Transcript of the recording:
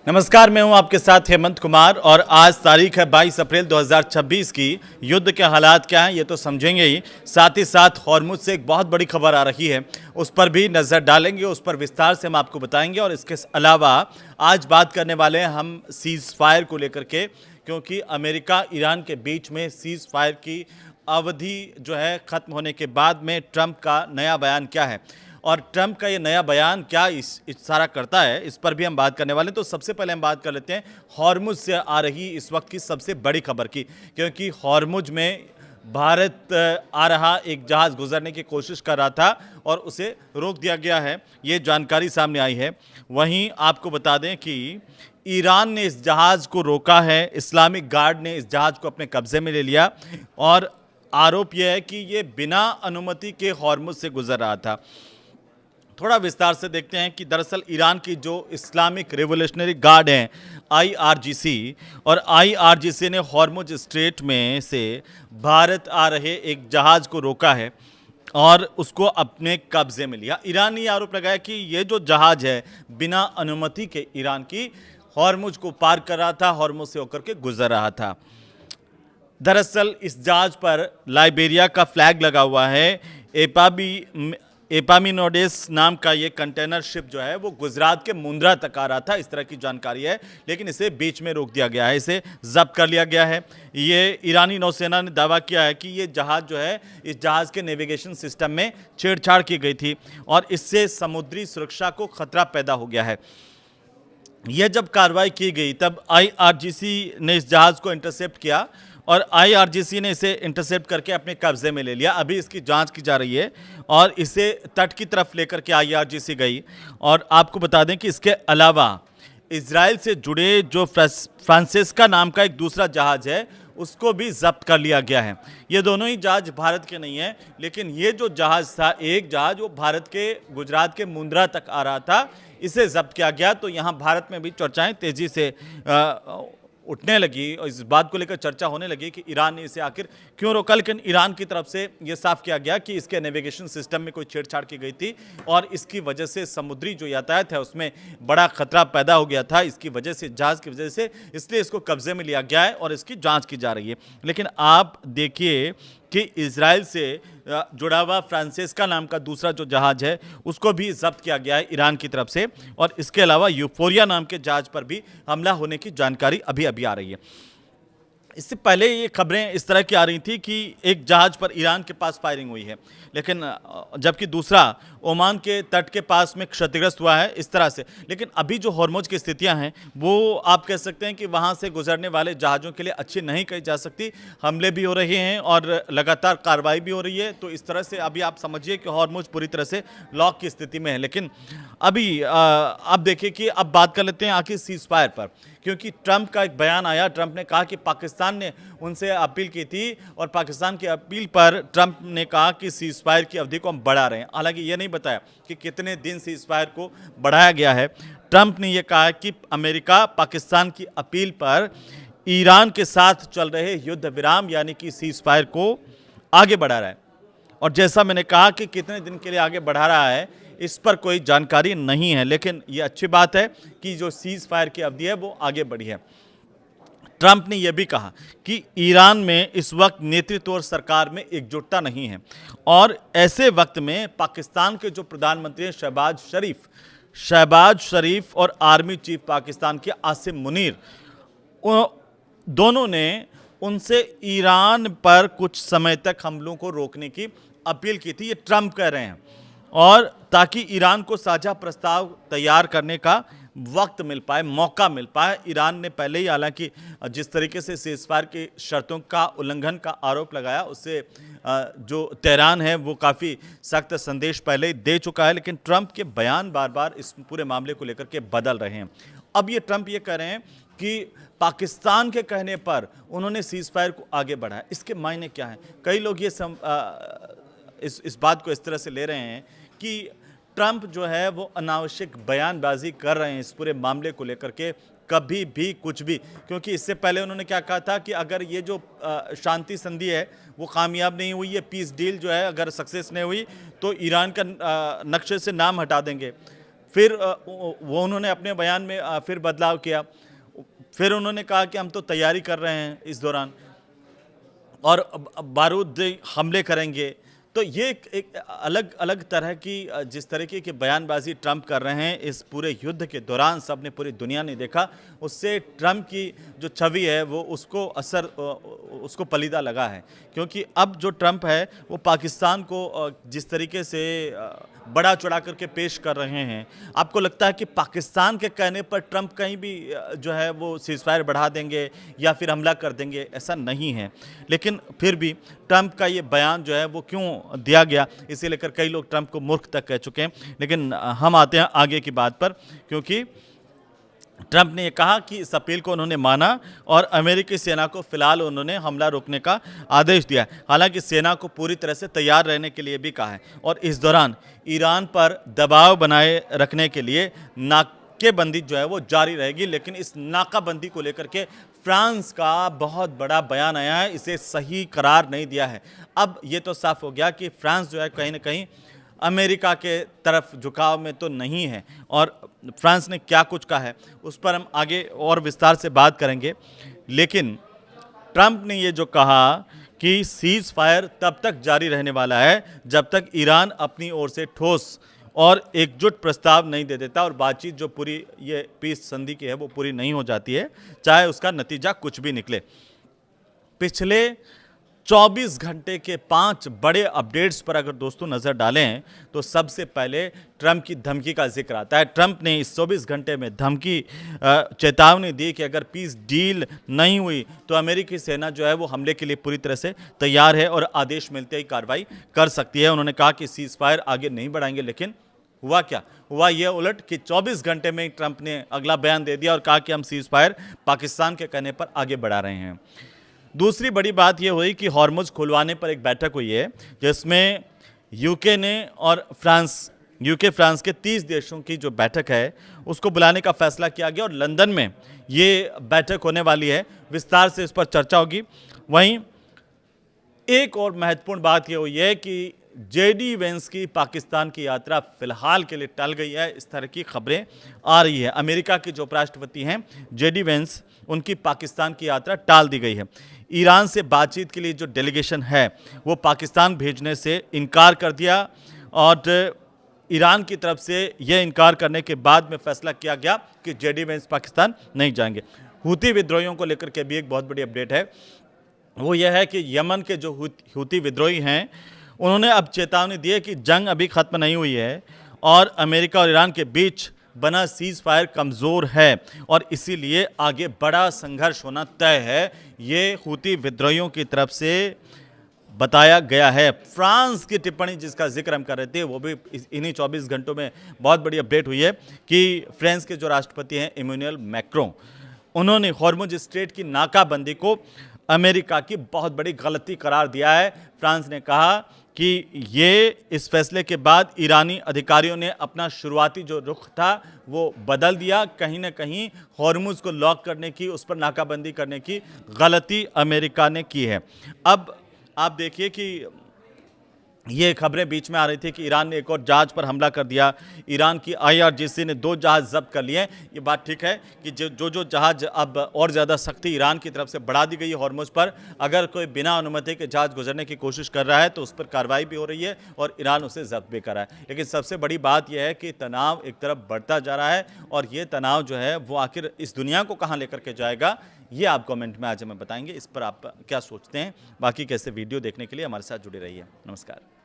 नमस्कार, मैं हूं आपके साथ हेमंत कुमार और आज तारीख है 22 अप्रैल 2026 की। युद्ध के हालात क्या हैं ये तो समझेंगे ही, साथ ही साथ हॉर्मुज से एक बहुत बड़ी खबर आ रही है, उस पर भी नज़र डालेंगे, उस पर विस्तार से हम आपको बताएंगे। और इसके अलावा आज बात करने वाले हैं हम सीज़ फायर को लेकर के, क्योंकि अमेरिका ईरान के बीच में सीज़ फायर की अवधि जो है ख़त्म होने के बाद में ट्रंप का नया बयान क्या है और ट्रंप का ये नया बयान क्या इशारा करता है, इस पर भी हम बात करने वाले हैं। तो सबसे पहले हम बात कर लेते हैं हॉर्मुज से आ रही इस वक्त की सबसे बड़ी खबर की, क्योंकि हॉर्मुज में भारत आ रहा एक जहाज़ गुजरने की कोशिश कर रहा था और उसे रोक दिया गया है, ये जानकारी सामने आई है। वहीं आपको बता दें कि ईरान ने इस जहाज़ को रोका है, इस्लामिक गार्ड ने इस जहाज़ को अपने कब्जे में ले लिया और आरोप यह है कि ये बिना अनुमति के हॉर्मुज से गुजर रहा था। थोड़ा विस्तार से देखते हैं कि दरअसल ईरान की जो इस्लामिक रिवोल्यूशनरी गार्ड हैं आईआरजीसी, और आईआरजीसी ने हॉर्मुज स्ट्रेट में से भारत आ रहे एक जहाज़ को रोका है और उसको अपने कब्जे में लिया। ईरान ने आरोप लगाया कि ये जो जहाज़ है बिना अनुमति के ईरान की हॉर्मुज को पार कर रहा था, हॉर्मुज से होकर के गुजर रहा था। दरअसल इस जहाज पर लाइबेरिया का फ्लैग लगा हुआ है। एपामिनोडेस नाम का ये कंटेनर शिप जो है वो गुजरात के मुंद्रा तक आ रहा था, इस तरह की जानकारी है, लेकिन इसे बीच में रोक दिया गया है, इसे जब्त कर लिया गया है। ये ईरानी नौसेना ने दावा किया है कि ये जहाज़ जो है इस जहाज़ के नेविगेशन सिस्टम में छेड़छाड़ की गई थी और इससे समुद्री सुरक्षा को खतरा पैदा हो गया है। यह जब कार्रवाई की गई तब आईआरजीसी ने इस जहाज़ को इंटरसेप्ट किया और आईआरजीसी ने इसे इंटरसेप्ट करके अपने कब्जे में ले लिया। अभी इसकी जांच की जा रही है और इसे तट की तरफ लेकर के आईआरजीसी गई। और आपको बता दें कि इसके अलावा इजराइल से जुड़े जो फ्रांसिस्का नाम का एक दूसरा जहाज़ है उसको भी जब्त कर लिया गया है। ये दोनों ही जहाज़ भारत के नहीं हैं, लेकिन ये जो जहाज़ था, एक जहाज़ वो भारत के गुजरात के मुंद्रा तक आ रहा था, इसे जब्त किया गया। तो यहाँ भारत में भी चर्चाएं तेज़ी से उठने लगी और इस बात को लेकर चर्चा होने लगी कि ईरान ने इसे आखिर क्यों रोका। लेकिन ईरान की तरफ से ये साफ किया गया कि इसके नेविगेशन सिस्टम में कोई छेड़छाड़ की गई थी और इसकी वजह से समुद्री जो यातायात है उसमें बड़ा खतरा पैदा हो गया था, इसकी वजह से, जहाज़ की वजह से, इसलिए इसको कब्जे में लिया गया है और इसकी जांच की जा रही है। लेकिन आप देखिए कि इजराइल से जुड़ा हुआ फ्रांसिस्का नाम का दूसरा जो जहाज़ है उसको भी जब्त किया गया है ईरान की तरफ से, और इसके अलावा यूफोरिया नाम के जहाज़ पर भी हमला होने की जानकारी अभी अभी आ रही है। इससे पहले ये खबरें इस तरह की आ रही थी कि एक जहाज़ पर ईरान के पास फायरिंग हुई है, लेकिन जबकि दूसरा ओमान के तट के पास में क्षतिग्रस्त हुआ है, इस तरह से। लेकिन अभी जो हॉर्मुज की स्थितियां हैं वो आप कह सकते हैं कि वहां से गुजरने वाले जहाज़ों के लिए अच्छी नहीं कही जा सकती। हमले भी हो रहे हैं और लगातार कार्रवाई भी हो रही है, तो इस तरह से अभी आप समझिए कि हॉर्मुज पूरी तरह से लॉक की स्थिति में है। लेकिन अभी आप देखिए कि अब बात कर लेते हैं आखिर सीज फायर पर, क्योंकि ट्रंप का एक बयान आया। ट्रंप ने कहा कि पाकिस्तान ने उनसे अपील की थी और पाकिस्तान की अपील पर ट्रंप ने कहा कि सीज फायर की अवधि को हम बढ़ा रहे हैं। हालांकि ये नहीं बताया कि कितने दिन सीज फायर को बढ़ाया गया है। ट्रंप ने यह कहा कि अमेरिका पाकिस्तान की अपील पर ईरान के साथ चल रहे युद्ध विराम यानी कि सीज फायर को आगे बढ़ा रहा है, और जैसा मैंने कहा कि कितने दिन के लिए आगे बढ़ा रहा है इस पर कोई जानकारी नहीं है, लेकिन ये अच्छी बात है कि जो सीज फायर की अवधि है वो आगे बढ़ी है। ट्रंप ने यह भी कहा कि ईरान में इस वक्त नेतृत्व और सरकार में एकजुटता नहीं है, और ऐसे वक्त में पाकिस्तान के जो प्रधानमंत्री हैं शहबाज शरीफ और आर्मी चीफ पाकिस्तान के आसिम मुनीर, दोनों ने उनसे ईरान पर कुछ समय तक हमलों को रोकने की अपील की थी, ये ट्रंप कह रहे हैं, और ताकि ईरान को साझा प्रस्ताव तैयार करने का वक्त मिल पाए, मौका मिल पाए। ईरान ने पहले ही हालांकि जिस तरीके से सीज़फायर की शर्तों का उल्लंघन का आरोप लगाया, उससे जो तेहरान है वो काफ़ी सख्त संदेश पहले ही दे चुका है, लेकिन ट्रंप के बयान बार बार इस पूरे मामले को लेकर के बदल रहे हैं। अब ये ट्रंप ये कह रहे हैं कि पाकिस्तान के कहने पर उन्होंने सीज़फायर को आगे बढ़ाया। इसके मायने क्या हैं? कई लोग ये इस बात को इस तरह से ले रहे हैं कि ट्रंप जो है वो अनावश्यक बयानबाजी कर रहे हैं इस पूरे मामले को लेकर के, कभी भी कुछ भी, क्योंकि इससे पहले उन्होंने क्या कहा था कि अगर ये जो शांति संधि है वो कामयाब नहीं हुई, ये पीस डील जो है अगर सक्सेस नहीं हुई तो ईरान का नक्शे से नाम हटा देंगे। फिर वो उन्होंने अपने बयान में फिर बदलाव किया। फिर उन्होंने कहा कि हम तो तैयारी कर रहे हैं इस दौरान और बारूदी हमले करेंगे। तो ये एक अलग अलग तरह की जिस तरीके की बयानबाजी ट्रंप कर रहे हैं इस पूरे युद्ध के दौरान, सबने पूरी दुनिया ने देखा। उससे ट्रंप की जो छवि है वो उसको पलीदा लगा है, क्योंकि अब जो ट्रंप है वो पाकिस्तान को जिस तरीके से बड़ा चढ़ा करके पेश कर रहे हैं, आपको लगता है कि पाकिस्तान के कहने पर ट्रंप कहीं भी जो है वो सीज़फायर बढ़ा देंगे या फिर हमला कर देंगे? ऐसा नहीं है। लेकिन फिर भी ट्रंप का ये बयान जो है वो क्यों दिया गया, इसे लेकर कई लोग ट्रंप को मूर्ख तक कह चुके हैं। लेकिन हम आते हैं आगे की बात पर, क्योंकि ट्रंप ने ये कहा कि इस अपील को उन्होंने माना और अमेरिकी सेना को फिलहाल उन्होंने हमला रोकने का आदेश दिया है। हालांकि सेना को पूरी तरह से तैयार रहने के लिए भी कहा है और इस दौरान ईरान पर दबाव बनाए रखने के लिए नाकेबंदी जो है वो जारी रहेगी। लेकिन इस नाकाबंदी को लेकर के फ्रांस का बहुत बड़ा बयान आया है, इसे सही करार नहीं दिया है। अब ये तो साफ हो गया कि फ्रांस जो है कहीं ना कहीं अमेरिका के तरफ झुकाव में तो नहीं है, और फ्रांस ने क्या कुछ कहा है उस पर हम आगे और विस्तार से बात करेंगे। लेकिन ट्रंप ने ये जो कहा कि सीज फायर तब तक जारी रहने वाला है जब तक ईरान अपनी ओर से ठोस और एकजुट प्रस्ताव नहीं दे देता, और बातचीत जो पूरी ये पीस संधि की है वो पूरी नहीं हो जाती है, चाहे उसका नतीजा कुछ भी निकले। पिछले 24 घंटे के 5 बड़े अपडेट्स पर अगर दोस्तों नज़र डालें तो सबसे पहले ट्रंप की धमकी का जिक्र आता है। ट्रंप ने इस 24 घंटे में धमकी चेतावनी दी कि अगर पीस डील नहीं हुई तो अमेरिकी सेना जो है वो हमले के लिए पूरी तरह से तैयार है और आदेश मिलते ही कार्रवाई कर सकती है। उन्होंने कहा कि सीज फायर आगे नहीं बढ़ाएंगे, लेकिन हुआ क्या? हुआ ये उलट कि 24 घंटे में ट्रंप ने अगला बयान दे दिया और कहा कि हम सीज फायर पाकिस्तान के कहने पर आगे बढ़ा रहे हैं। दूसरी बड़ी बात यह हुई कि हॉर्मुज खुलवाने पर एक बैठक हुई है जिसमें यूके ने और फ्रांस के 30 देशों की जो बैठक है उसको बुलाने का फैसला किया गया और लंदन में ये बैठक होने वाली है। विस्तार से इस पर चर्चा होगी। वहीं एक और महत्वपूर्ण बात यह हुई है कि जेडी वेंस की पाकिस्तान की यात्रा फिलहाल के लिए टल गई है, इस तरह की खबरें आ रही है। अमेरिका के जो उपराष्ट्रपति हैं जेडी वेंस, उनकी पाकिस्तान की यात्रा टाल दी गई है। ईरान से बातचीत के लिए जो डेलीगेशन है वो पाकिस्तान भेजने से इनकार कर दिया और ईरान की तरफ से यह इनकार करने के बाद में फैसला किया गया कि जेडी वेंस पाकिस्तान नहीं जाएंगे। हूती विद्रोहियों को लेकर के भी एक बहुत बड़ी अपडेट है, वो यह है कि यमन के जो हूती विद्रोही हैं उन्होंने अब चेतावनी दी है कि जंग अभी खत्म नहीं हुई है और अमेरिका और ईरान के बीच बना सीज फायर कमज़ोर है और इसीलिए आगे बड़ा संघर्ष होना तय है। ये हूती विद्रोहियों की तरफ से बताया गया है। फ्रांस की टिप्पणी जिसका जिक्र हम कर रहे थे वो भी इन्हीं 24 घंटों में बहुत बड़ी अपडेट हुई है कि फ्रांस के जो राष्ट्रपति हैं इमैनुअल मैक्रों, उन्होंने हॉर्मुज स्ट्रेट की नाकाबंदी को अमेरिका की बहुत बड़ी गलती करार दिया है। फ्रांस ने कहा कि ये इस फैसले के बाद ईरानी अधिकारियों ने अपना शुरुआती जो रुख था वो बदल दिया। कहीं ना कहीं हॉर्मुज को लॉक करने की, उस पर नाकाबंदी करने की गलती अमेरिका ने की है। अब आप देखिए कि ये खबरें बीच में आ रही थी कि ईरान ने एक और जहाज पर हमला कर दिया। ईरान की IRGC ने 2 जहाज जब्त कर लिए हैं। ये बात ठीक है कि जो जहाज अब और ज़्यादा सख्ती ईरान की तरफ से बढ़ा दी गई है हॉर्मुज पर। अगर कोई बिना अनुमति के जहाज गुजरने की कोशिश कर रहा है तो उस पर कार्रवाई भी हो रही है और ईरान उसे जब्त भी कर रहा है। लेकिन सबसे बड़ी बात यह है कि तनाव एक तरफ बढ़ता जा रहा है और ये तनाव जो है वो आखिर इस दुनिया को कहाँ लेकर के जाएगा, ये आप कमेंट में आज हमें बताएंगे। इस पर आप क्या सोचते हैं? बाकी कैसे वीडियो देखने के लिए हमारे साथ जुड़े रहिए। नमस्कार।